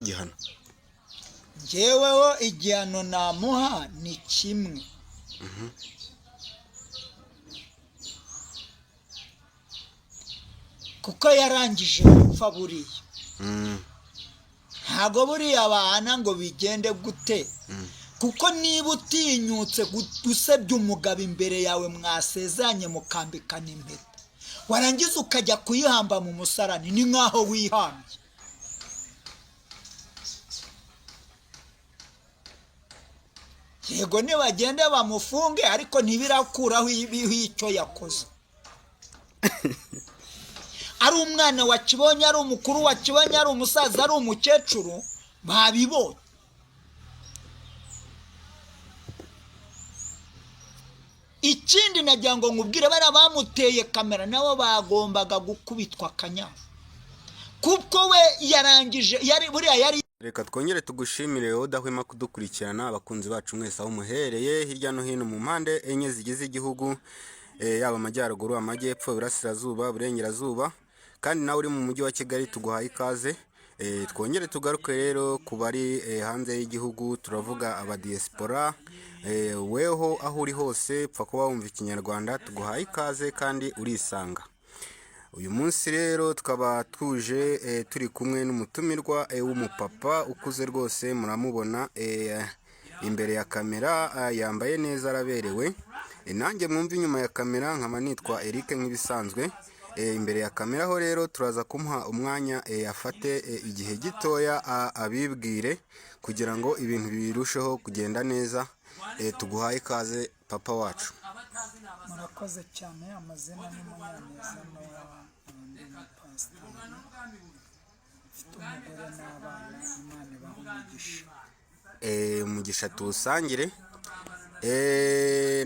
gihano njyeweho igihano namuha ni kimwe. kuko yarangije gupfa buriya. ntago buriya bahana ngo bigende gute. kuko niba utinyutse gusebya umugabo imbere yawe mwasezanye mukambikana impeta, warangiza ukajya kuyihamba mu musarani, ni nkaho wihambye. yego nibagende bamufunge ariko ntibirakuraho icyo yakoze. ari umwana wakibonye, ari umukuru wakibonye, ari umusaza, ari umukecuru, babibonye. ikindi nagira ngo nkubwire, bari bamuteye kamera nabo bagombaga gukubitwa akanyama, kuko we yarangije buriya yari. reka twongere tugushimire wowe udahwema kudukurikirana, abakunzi bacu mwese aho muhereye hirya no hino mu mpande enye zigize igihugu, yaba amajyaruguru, amajyepfo, iburasirazuba, burengerazuba, kandi nawe uri mu mujyi wa Kigali tuguhaye ikaze. twongere tugaruke rero ku bari hanze y'igihugu, turavuga abadiaspora. weho aho uri hose pfa kuba wumva ikinyarwanda, tuguhaye ikaze kandi urisanga. uyu munsi rero tukaba tuje turi kumwe n'umutumirwa w'umupapa ukuze rwose, muramubona imbere ya kamera, yambaye neza, araberewe. nanjye mwumva inyuma ya kamera nkaba nitwa Eric nk'ibisanzwe. imbere ya kamera ho rero turaza kumuha umwanya afate igihe gitoya abibwire, kugira ngo ibintu birusheho kugenda neza. tuguhaye ikaze papa wacu. murakoze cyane. amazina ni Munyaneza Nowa, ndi umupasiteri, mfite umugore n'abana, Imana ibahe umugisha. umugisha tuwusangire.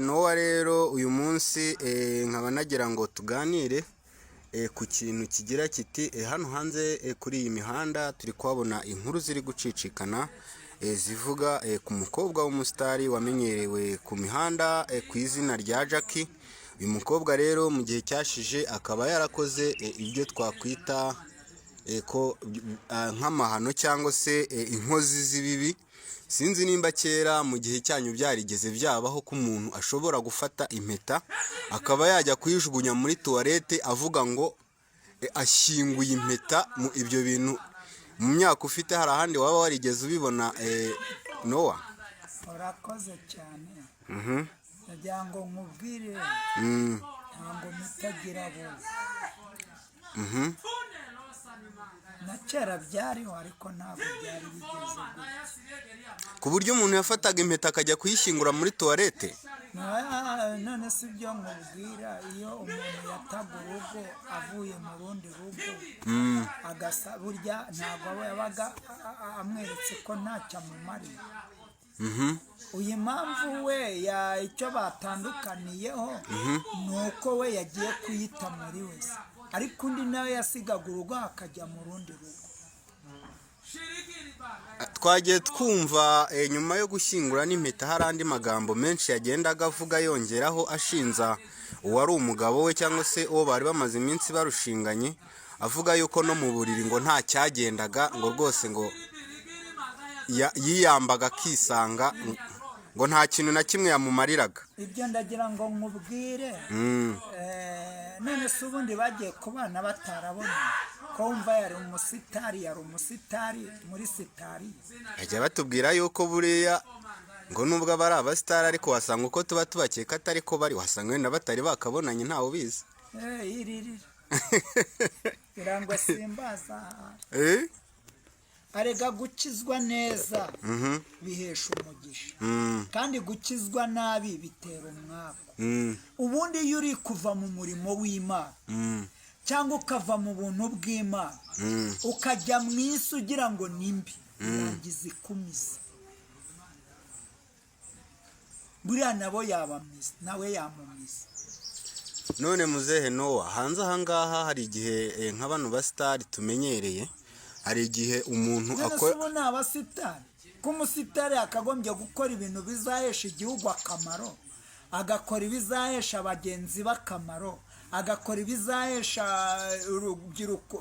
Nowa rero uyu munsi nkaba nagira ngo tuganire ku kintu kigira kiti, hano hanze kuri iyi mihanda turi kuhabona inkuru ziri gucicikana, zivuga ku mukobwa w'umusitari wamenyerewe ku mihanda ku izina rya Jackie. uyu mukobwa rero mu gihe cyashije akaba yarakoze ibyo twakwita ko nk'amahano cyangwa se inkozi z'ibibi. sinzi nimba kera mu gihe cyanyu byarigeze byabaho ko umuntu ashobora gufata impeta akaba yajya kuyijugunya muri tuwarete avuga ngo ashyinguye impeta. mu ibyo bintu mu myaka ufite hari ahandi waba warigeze ubibona Nowa? urakoze cyane. ndagira ngo nkubwire, ntabwo mutagira buzi. na kera byariho ariko ntabwo byari bigeze gutya, ku buryo umuntu yafataga impeta akajya kuyishyingura muri tuwarete. none si byo nkubwira, iyo umuntu yataga urugo avuye mu rundi rugo agasa, burya ntabwo aba yabaga amweretse ko ntacyo amumariye. uyu mpamvu we icyo batandukaniyeho ni uko we yagiye kuyita muri wese, ariko undi nawe yasigaga urugo akajya mu rundi rugo. twagiye twumva nyuma yo gushyingura n'impeta hari andi magambo menshi yagendaga avuga yongeraho ashinza uwari umugabo we cyangwa se uwo bari bamaze iminsi barushinganye, avuga yuko no mu buriri ngo nta cyagendaga, ngo rwose ngo yiyambaga akisanga, ngo nta kintu na kimwe yamumariraga. ibyo ndagira ngo nkubwire, none se ubundi bagiye kubana batarabona ko wumva yari umusitari muri sitari. bajya batubwira yuko buriya ngo nubwo aba ari abasitari ariko wasanga uko tuba tubakeka atari ko bari, wasanga wenda batari bakabonanye ntawe ubizi. iririra birangwa simbaza. arega gukizwa neza bihesha umugisha, kandi gukizwa nabi bitera umwaka. ubundi iyo uri kuva mu murimo w'Imana cyangwa ukava mu buntu bw'Imana ukajya mu isi ugira ngo nimbi, urangiza ikumiza. buriya nabo yabamiza, nawe yamumiza. none muzehe Nowa, hanze ahangaha hari igihe nka bano basitari tumenyereye, hari igihe umuntu akora, ubu ni abasitari, ko umusitari akagombye gukora ibintu bizahesha igihugu akamaro, agakora ibizahesha abagenzi b'akamaro, agakora ibizahesha urubyiruko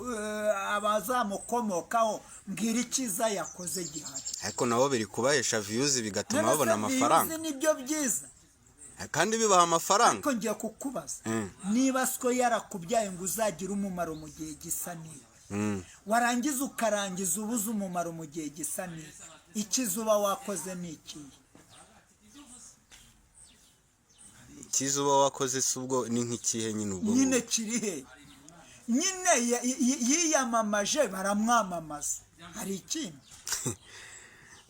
abazamukomokaho, mbwira icyiza yakoze gihari. ariko nabo biri kubahesha views bigatuma babona amafaranga. Views nibyo byiza kandi bibaha amafaranga. ariko ngiye kukubaza, niba siko yarakubyaye ngo uzagire umumaro mu gihe gisa n'ibi, warangiza ukarangiza ubuze umumaro mu gihe gisa n'ibi, icyiza uba wakoze ni ikihe? icyiza uba wakoze si ubwo ni nk'ikihe nyine? ubwo nyine kiri he? nyine yiyamamaje baramwamamaza, hari ikindi?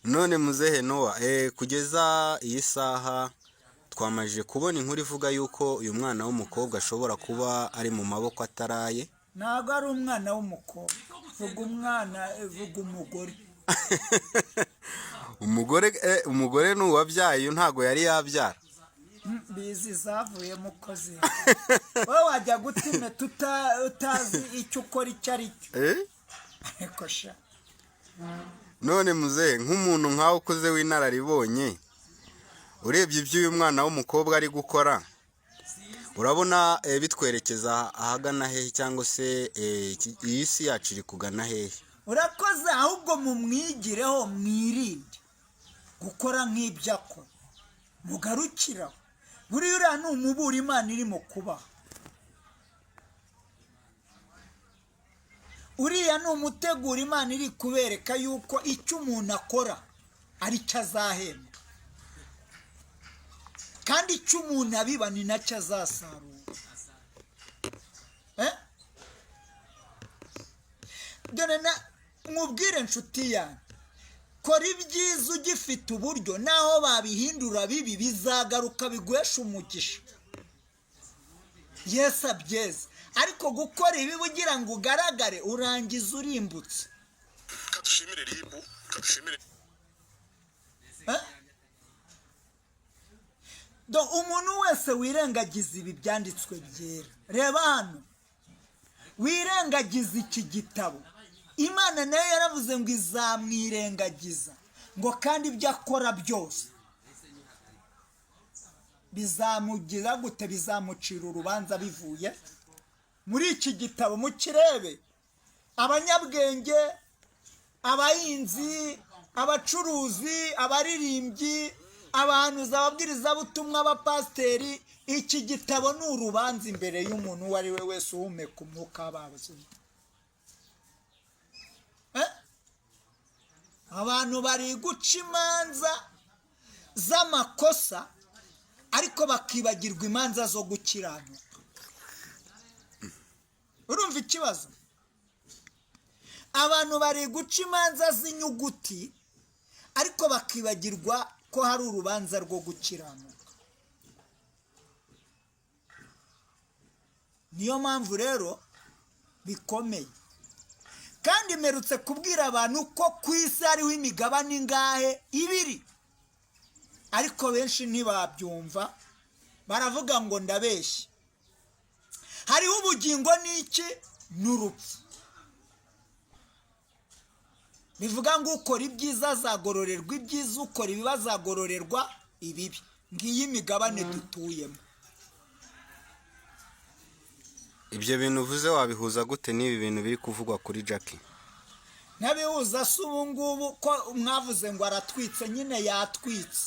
none muzehe Nowa, kugeza iyi saha twamajije kubona inkuru ivuga yuko uyu mwana w'umukobwa ashobora kuba ari mu maboko ataraye. ntabwo ari umwana w'umukobwa, vuga umwana, vuga umugore. umugore ni uwabyaye, ntabwo yari yabyara. bizi zavuyemo uko ziri. wowe wajya gutime utazi icyo ukora icyo ari cyo. ariko sha none muzehe, nk'umuntu nkawe ukuze w'inararibonye, urebye ibyo uyu mwana w'umukobwa ari gukora, urabona bitwerekeza ahagana hehe, cyangwa se iyi si yacu iri kugana hehe? urakoze, ahubwo mumwigireho, mwirinde gukora nk'ibyo akora, mugarukiraho. buriya uriya ni umubura Imana irimo kubaha, uriya ni umutegura Imana iri kubereka yuko icyo umuntu akora ari cyo azahembwa, kandi icyo umuntu abiba ni nacyo azasarura. dore nkubwire nshuti yanjye, kora ibyiza ugifite uburyo, naho babihindura bibi bizagaruka biguhesha umugisha. Yesu abyeze, ariko gukora ibibi ugira ngo ugaragare, urangiza urimbutse. kadushimire ribu, kadushimire. umuntu wese wirengagiza ibi byanditswe byera, reba hano, wirengagiza iki gitabo, Imana nayo yaravuze ngo izamwirengagiza, ngo kandi ibyo akora byose bizamugira gute? bizamucira urubanza bivuye muri iki gitabo. mukirebe, abanyabwenge, abahinzi, abacuruzi, abaririmbyi, abahanuzi, ababwirizabutumwa, abapasiteri, iki gitabo ni urubanza imbere y'umuntu uwo ari we wese uhumeka umwuka w'abazima. abantu bari guca imanza z'amakosa, ariko bakibagirwa imanza zo gukiranuka. urumva ikibazo? abantu bari guca imanza z'inyuguti, ariko bakibagirwa ko hari urubanza rwo gukiranuka. niyo mpamvu rero bikomeye. kandi mperutse kubwira abantu ko ku isi hariho imigabane ingahe? 2, ariko benshi ntibabyumva, baravuga ngo ndabeshya. hariho ubugingo n'iki? n'urupfu. bivuga ngo ukora ibyiza azagororerwa ibyiza, ukora ibibi azagororerwa ibibi. ngiyi imigabane dutuyemo. ibyo bintu uvuze wabihuza gute n'ibi bintu biri kuvugwa kuri Jackie? ntabihuza se ubu ngubu ko mwavuze ngo aratwitse, nyine yatwitse.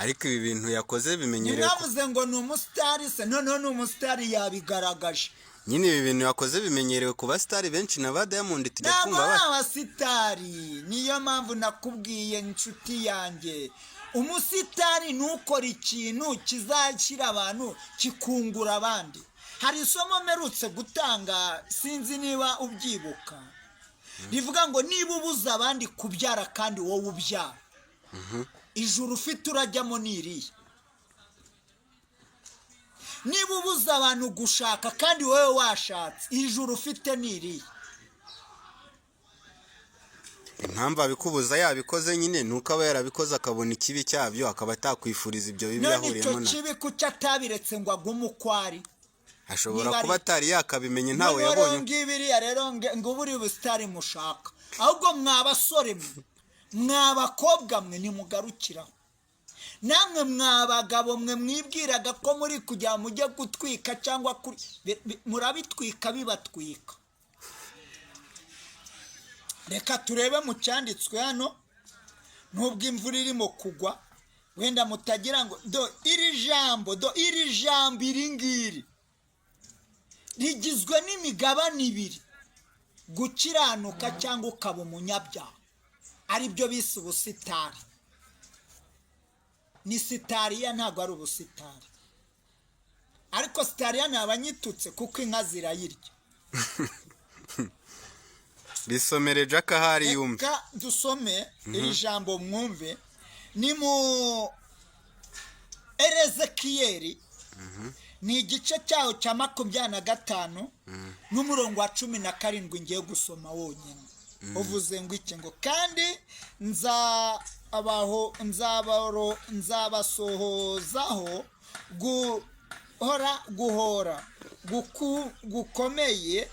ariko ibi bintu yakoze bimenyerewe. mwavuze ngo ni umusitari, se noneho ni umusitari yabigaragaje. nyine ibi bintu yakoze bimenyerewe ku basitari benshi na ba Diamond tujya kumva ntabwo ari abasitari. niyo mpamvu nakubwiye inshuti yanjye, umusitari nukora ikintu kizashyira abantu kikungura abandi. hari isomo mperutse gutanga, sinzi niba ubyibuka, rivuga ngo niba ubuza abandi kubyara kandi wowe ubyara, ijuru ufite urajyamo n'iriya. niba ubuza abantu gushaka kandi wowe washatse, ijuru ufite n'iriya. impamvu abikubuza yabikoze nyine nuko aba yarabikoze akabona ikibi cyabyo, akaba atakwifuriza ibyo bibi yahuriyemo none icyo kibi kuki atabiretse ngo agume uko ari? ashobora kuba atari yakabimenye, ntawe yabonye. ngibiriya rero ngo buri busitari mushaka, ahubwo mwabasore mwe, mwabakobwa mwe, nimugarukiraho. namwe mwabagabo mwe mwibwiraga ko muri kujya mujye gutwika cyangwa murabitwika bibatwika. Reka turebe mu cyanditswe hano, nubwo imvura irimo kugwa wenda mutagira ngo iri jambo iri ngiri rigizwe n'imigabane ibiri, gukiranuka cyangwa ukaba umunyabyaha, ari byo bise ubusitari. Ni sitariya, ntabwo ari ubusitari. Ariko sitariya ni abanyitutse kuko inka zirayirya. Bisomere Jack ahari yumve. Reka dusome iri jambo mwumve. Ni mu Ezekiyeli, ni igice cyaho cya 25 n'umurongo wa 17 ngiye gusoma wonyine. Uvuze ngo iki ngo kandi nzabasohozaho gukomeye,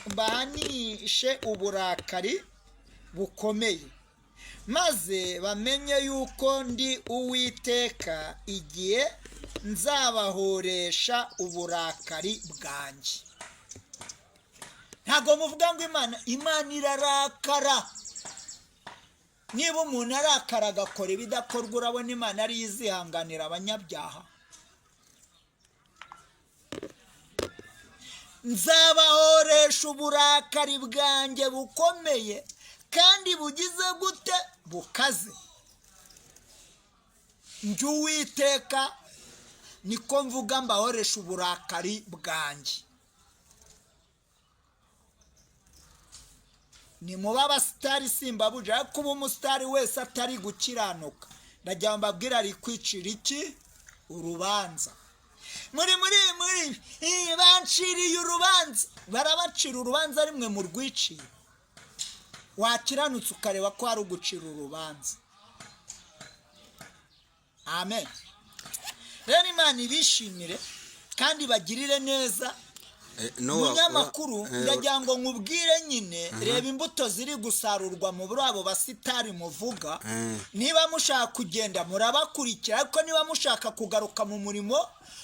mbahanishe uburakari bukomeye, maze bamenye yuko ndi Uwiteka igihe nzabahoresha uburakari bwanjye. Ntabwo muvuga ngo Imana irarakara. Niba umuntu arakara agakora ibidakorwa, urabona Imana ari izihanganira abanyabyaha? Nzabahoresha uburakari bwanjye bukomeye kandi bugize gute? Bukaze. Njye Uwiteka niko mvuga, mbahoresha uburakari bwanjye. Ni muba abasitari simbabuja, ariko uba umusitari wese atari gukiranuka ndagira mbabwira ari kwicira iki? Urubanza. Muri banciriye urubanza. Barabacira urubanza rimwe mu rwiciye. Wakiranutse ukareba ko ari ugucira urubanza. Amen. Rero Imana ibishimire kandi bagirire neza. Munyamakuru ndagira ngo nkubwire nyine, reba imbuto ziri gusarurwa mu abo basitari muvuga. Niba mushaka kugenda murabakurikira, ariko niba mushaka kugaruka mu murimo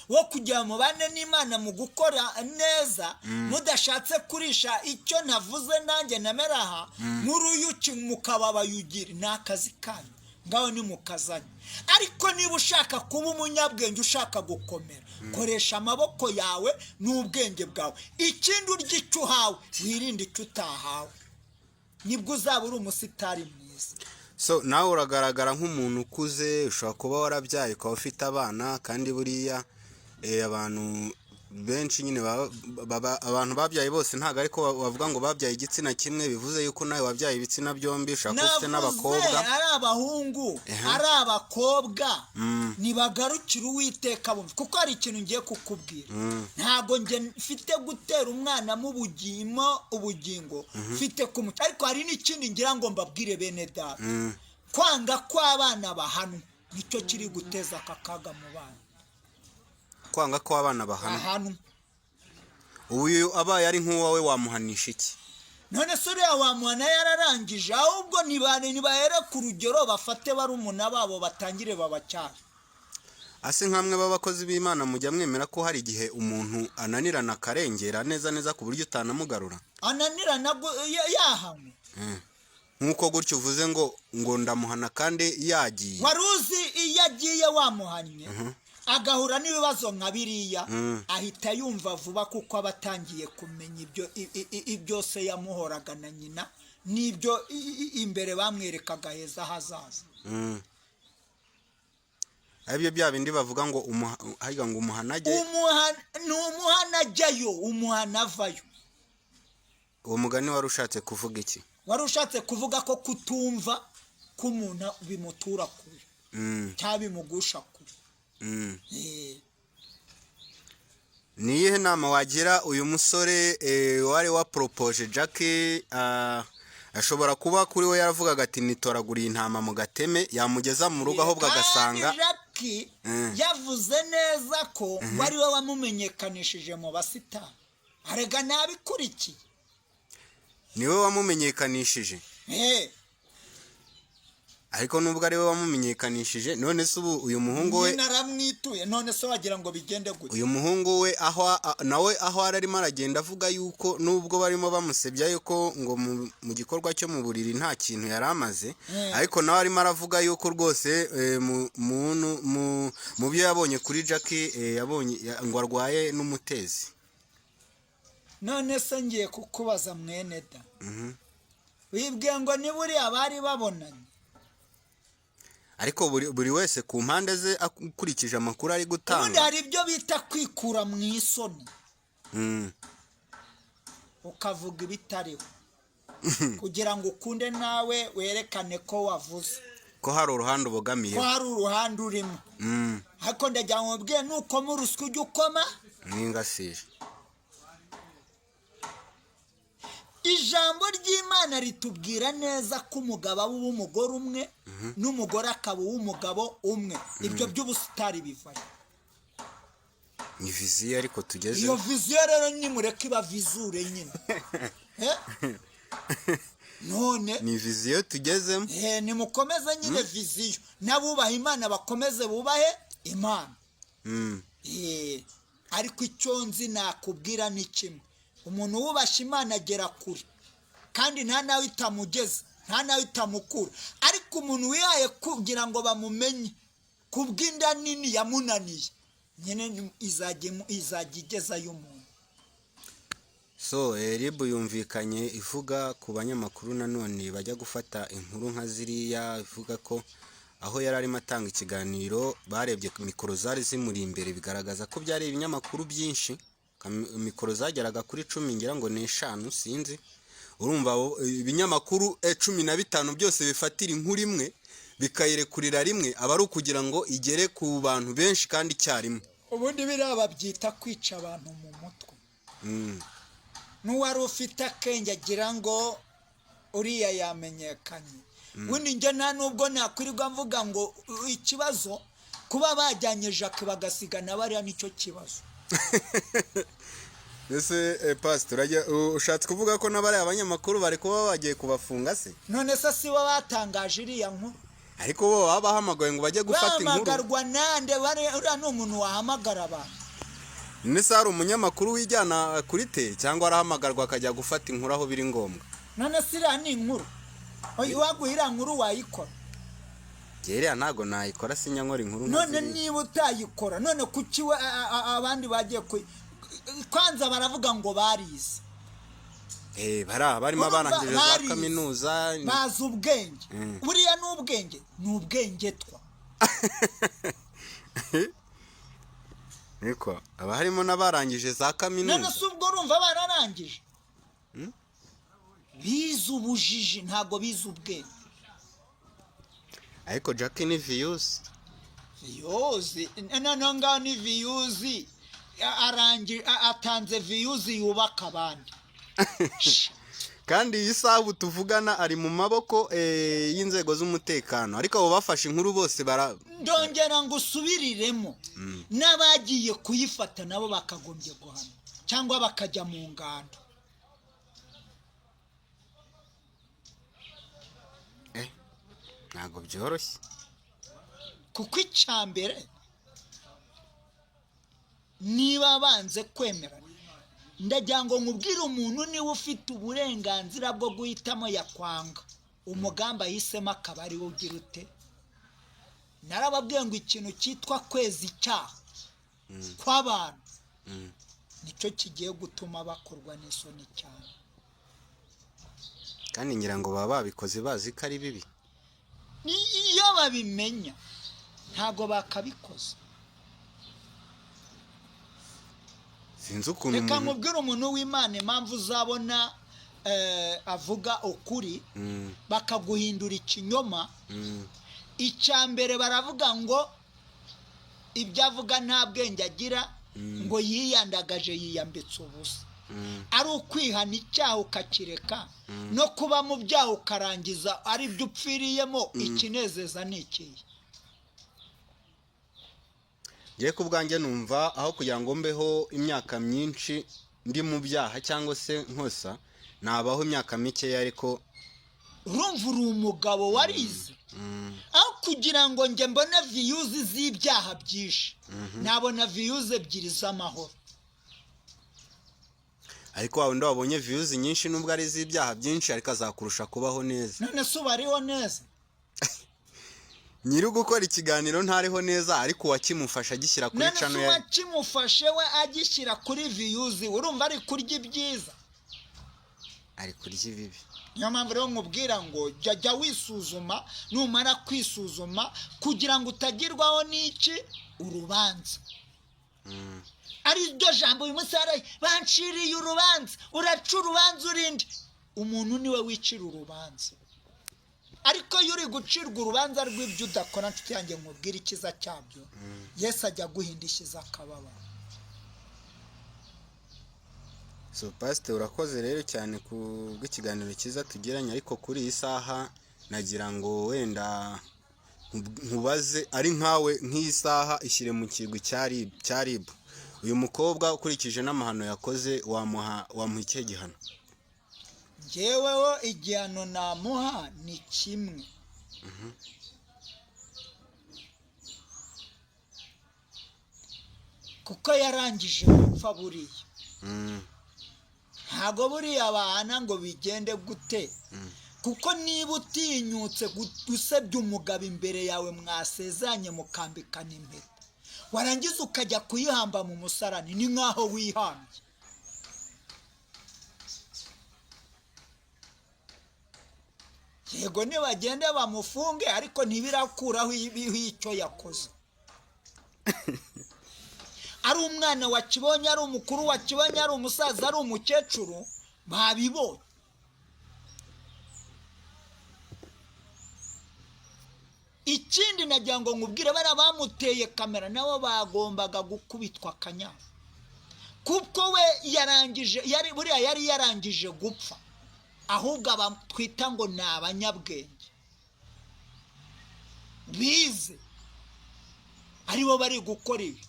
wo kujya mu bane n'Imana mu gukora neza, mudashatse kurisha icyo navuze nanjye nameraha nk'uruyuki mukababayugira, ni akazi kanyu, ngaho ni mukazanye. Ariko niba ushaka kuba umunyabwenge, ushaka gukomera, koresha amaboko yawe n'ubwenge bwawe. Ikindi urya icyo uhawe, wirinde icyo utahawe, nibwo uzaba uri umusitari mwiza. So nawe uragaragara nk'umuntu ukuze, ushobora kuba warabyaye ukaba ufite abana, kandi buriya abantu benshi nyine abantu babyaye bose ntago ariko bavuga ngo babyaye igitsina kimwe, bivuze yuko nawe wabyaye ibitsina byombi, ushaka ufite n'abakobwa. Ari abahungu ari abakobwa, nibagarukira Uwiteka bumva, kuko hari ikintu ngiye kukubwira. Ntago nge mfite gutera umwana mu ubugingo mfite kumuca, ariko hari n'ikindi ngira ngo mbabwire bene data. Kwanga kw'abana bahanwa nicyo kiri guteza akakaga mu bana. Kwanga ko abana bahanwa. Uyu abaye ari nk'uwawe wamuhanisha iki? None se uriya wamuhana yararangije, ahubwo nibahere ku rugero, bafate barumuna babo batangire babacyara. Ase nkamwe b'abakozi b'Imana mujya mwemera ko hari igihe umuntu ananirana akarengera neza ku buryo utanamugarura? Ananirana yahamwe. Nkuko gutyo uvuze ngo ndamuhana kandi yagiye. Waruzi iyo agiye wamuhanye agahura n'ibibazo nka biriya, ahita yumva vuba kuko abatangiye kumenya ibyo se yamuhoraga na nyina, n'ibyo imbere bamwerekaga heza hazaza. Abyo bya bindi bavuga ngo umuhanage. Umuhanajyayo, umuhanavayo. Uwo mugani wari ushatse kuvuga iki? Wari ushatse kuvuga ko kutumva k'umuntu bimutura kure cyangwa bimugusha kure. Ni iyihe nama wagira uyu musore wari waporopoje Jack? Ashobora kuba kuri we yaravugaga ati nitoraguriye intama mu gateme, yamugeza mu rugo ahubwo agasanga Jack yavuze neza ko wari we wamumenyekanishije mu basitari. Arega nabikurikiye. niwe wamumenyekanishije ariko nubwo ari we wamumenyekanishije none se ubu uyu muhungu we naramwituye none se wagira ngo bigende gute uyu muhungu we nawe aho arimo aragenda avuga yuko nubwo barimo bamusebya yuko ngo mu gikorwa cyo mu buriri nta kintu yari amaze ariko nawe arimo aravuga yuko rwose mu byo yabonye kuri Jackie yabonye ngo arwaye n'umutezi. none se ngiye kukubaza mwene da wibwiye ngo ni buriya bari babonanye ariko buri wese ku mpande ze akurikije amakuru ari gutanga ubundi hari ibyo bita kwikura mu isoni ukavuga ibitariho kugira ngo ukunde nawe werekane ko wavuze ko hari uruhande ubogamiye ko hari uruhande urimo ariko ndagira ngo mbwire nuko mu ruswa ujya ukoma n'ingasije. ijambo ry'Imana ritubwira neza ko umugabo aba uw'umugore umwe n'umugore akaba uw'umugabo umwe ibyo by'ubusitari bivayo ni viziyo ariko tugeze iyo viziyo rero nimureke iba vizure nyine none ni viziyo tugezemo nimukomeze nyine viziyo n'abubaha Imana bakomeze bubahe Imana ariko icyo nzi nakubwira ni kimwe umuntu wubashye Imana agera kure kandi nta nawe itamugeza nta nawe itamukura ariko umuntu wihaye kugira ngo bamumenye kubw'inda nini yamunaniye nyine izajya igezayo umuntu. so RIB yumvikanye ivuga ku banyamakuru nanone bajya gufata inkuru nka ziriya ivuga ko aho yari arimo atanga ikiganiro barebye mikoro zari zimuri imbere bigaragaza ko byari ibinyamakuru byinshi mikoro zageraga kuri 10 ngira ngo ni 5 sinzi urumva ibinyamakuru 15 byose bifatira inkuru imwe bikayirekurira rimwe aba ari ukugira ngo igere ku bantu benshi kandi cyarimwe ubundi biraba byita kwica abantu mu mutwe n'uwari ufite akenge agira ngo uriya yamenyekanye ubundi njye nta nubwo nakwirirwa mvuga ngo ikibazo kuba bajyanye Jacques bagasigana bariya nicyo kibazo. ese pastor ushatse kuvuga ko nabari abanyamakuru bari kuba bagiye kubafunga se none se si bo batangaje iriya nkuru ariko bo babahamagaye ngo bajye gufata inkuru bahamagarwa nande uriya ni umuntu wahamagara abantu nese hari umunyamakuru wijyana kuri te cyangwa arahamagarwa akajya gufata inkuru aho biri ngombwa none se iriya ni inkuru waguha iriya nkuru wayikora Iriya ntago nayikora sinyankora inkuru none niba utayikora none kuki abandi bagiye kwanza baravuga ngo barize barimo barangije za kaminuza bazi ubwenge buriya n'ubwenge n'ubwenge twa niko aba harimo n'abarangije za kaminuza none se ubwo urumva bararangije bize ubujiji ntago bize ubwenge ariko Jackie ni views ngaho ni views atanze views yubaka abandi kandi iyi saha tuvugana ari mu maboko y'inzego z'umutekano ariko abo bafashe inkuru bose ndongera ngo usubiriremo n'abagiye kuyifata nabo bakagombye guhana cyangwa bakajya mu ngando ntago byoroshye kuko icyambere niba banze kwemera ndagira ngo nkubwire umuntu niba ufite uburenganzira bwo guhitamo yakwanga umugambi ahisemo akaba ari wo ugira ute narababwiye ngo ikintu cyitwa kweza icyaha kw'abantu nicyo kigiye gutuma bakorwa n'isoni cyane kandi ngira ngo baba babikoze bazi ko ari bibi iyo babimenya ntago bakabikoze sinzi ukuntu reka nkubwire umuntu w'Imana impamvu uzabona avuga ukuri bakaguhindura ikinyoma icyambere baravuga ngo ibyo avuga nta bwenge agira ngo yiyandagaje yiyambitse ubusa ari ukwihana icyaha ukakireka no kuba mu byaha ukarangiza ari byo upfiriyemo ikinezeza ni ikihe ngiye ku bwanjye numva aho kugira ngo mbeho imyaka myinshi ndi mu byaha cyangwa se nkosa nabaho imyaka mikeya ariko urumva uri umugabo warize aho kugira ngo njye mbone viyuzi z'ibyaha byinshi nabona viyuzi ebyiri z'amahoro. ariko wa wundi wabonye views nyinshi nubwo ari iz'ibyaha byinshi ariko azakurusha kubaho neza. none se ubariho neza? nyiri gukora ikiganiro ntariho neza ariko uwakimufasha agishyira kuri channel ye. none se uwakimufashe we agishyira kuri views urumva ari kurya ibyiza? ari kurya ibibi. niyo mpamvu rero nkubwira ngo jya wisuzuma, numara kwisuzuma kugira ngo utagirwaho n'iki urubanza. ari ryo jambo uyu munsi banciriye urubanza, uraca urubanza urinde. umuntu niwe wicira urubanza, ariko iyo uri gucirwa urubanza rw'ibyo udakora nshuti yanjye nkubwira ikiza cyabyo, Yesu ajya guhindishiza akababaro. So pastor urakoze rero cyane ku bw'ikiganiro cyiza tugiranye, ariko kuri iyi saha nagira ngo wenda nkubaze ari nkawe nk'iyi saha ishyire mu kigwi cya RIB. uyu mukobwa ukurikije n'amahano yakoze wamuha ikihe gihano? njyeweho igihano namuha ni kimwe. kuko yarangije gupfa buriya. ntago buriya bahana ngo bigende gute, kuko niba utinyutse gusebya umugabo imbere yawe mwasezanye mukambikana impeta, warangiza ukajya kuyihamba mu musarani, ni nkaho wihambye. yego nibagende bamufunge ariko ntibirakuraho icyo yakoze. ari umwana wakibonye, ari umukuru wakibonye, ari umusaza, ari umukecuru, babibonye. ikindi nagira ngo nkubwire bari bamuteye kamera nabo bagombaga gukubitwa akanyama, kuko we buriya yari yarangije gupfa, ahubwo twita ngo ni abanyabwenge bize aribo bari gukora ibi.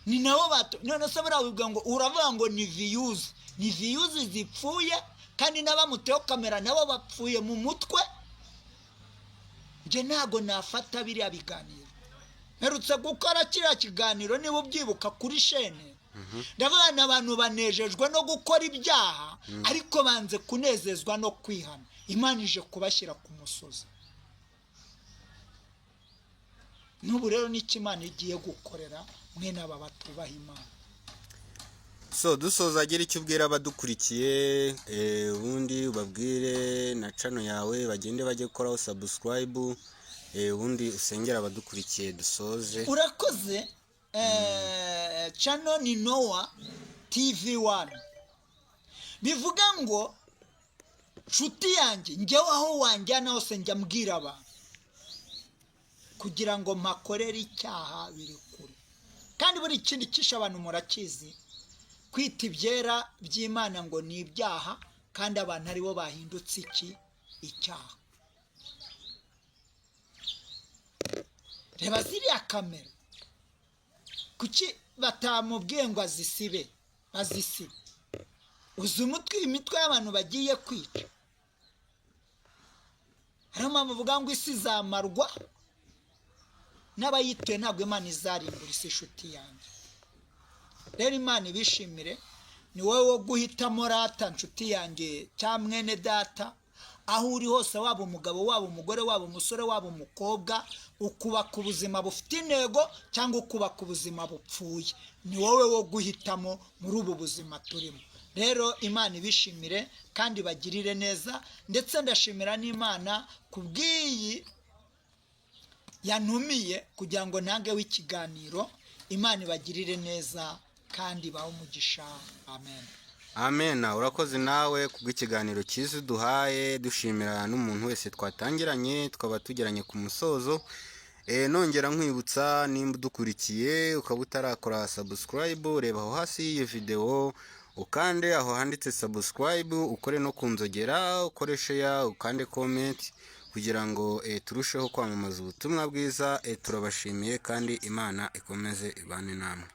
ni nabo none se baravuga ngo uravuga ngo ni viyuzi zipfuye, kandi n'abamuteho kamera nabo bapfuye mu mutwe. nje ntago nafata biriya biganiro. mperutse gukora kiriya kiganiro niba ubyibuka kuri shene, ndavuga n'abantu banejejwe no gukora ibyaha ariko banze kunezezwa no kwihana. Imana ije kubashyira ku musozi. n'ubu rero n'icyo Imana igiye gukorera mwene aba batubaha Imana. So dusoza agira icyo ubwira abadukurikiye, ubundi ubabwire na channel yawe bagende bajye gukoraho subscribe, ubundi usengera abadukurikiye dusoze. urakoze. channel ni Noah TV1. bivuga ngo nshuti yanjye njyewe aho wanjyana hose njya mbwira abantu kugira ngo mpakorere icyaha biri kure, kandi buri kindi kisha abantu murakizi, kwita ibyera by'Imana ngo ni ibyaha, kandi abantu aribo bahindutse icyaha. reba ziriya kamera, kuki batamubwiye ngo azisibe? uzi imitwe y'abantu bagiye kwica. hariyo mpamvu uvuga ngo isi izamarwa n'abayituye, ntabwo Imana izarimbura isi. inshuti yanjye rero Imana ibishimire, ni wowe wo guhitamo rata nshuti yanjye cyangwa mwene data, aho uri hose, waba umugabo, waba umugore, waba umusore, waba umukobwa, ukubaka ubuzima bufite intego cyangwa ukubaka ubuzima bupfuye, ni wowe wo guhitamo muri ubu buzima turimo. rero Imana ibishimire kandi bagirire neza, ndetse ndashimira n'Imana ku bw'iyi yantumiye kugira ngo ntange w'ikiganiro. Imana ibagirire neza kandi bahe umugisha. amen. Amen. urakoze nawe ku bw'ikiganiro cyiza duhaye, dushimira n'umuntu wese twatangiranye twaba tugeranye ku musozo. nongera nkwibutsa, nimba udukurikiye ukaba utarakora subscribe, reba aho hasi y'iyo video ukande aho handitse subscribe, ukore no kunzogera, ukore share, ukande comment, kugira ngo turusheho kwamamaza ubutumwa bwiza. turabashimiye kandi Imana ikomeze ibane namwe.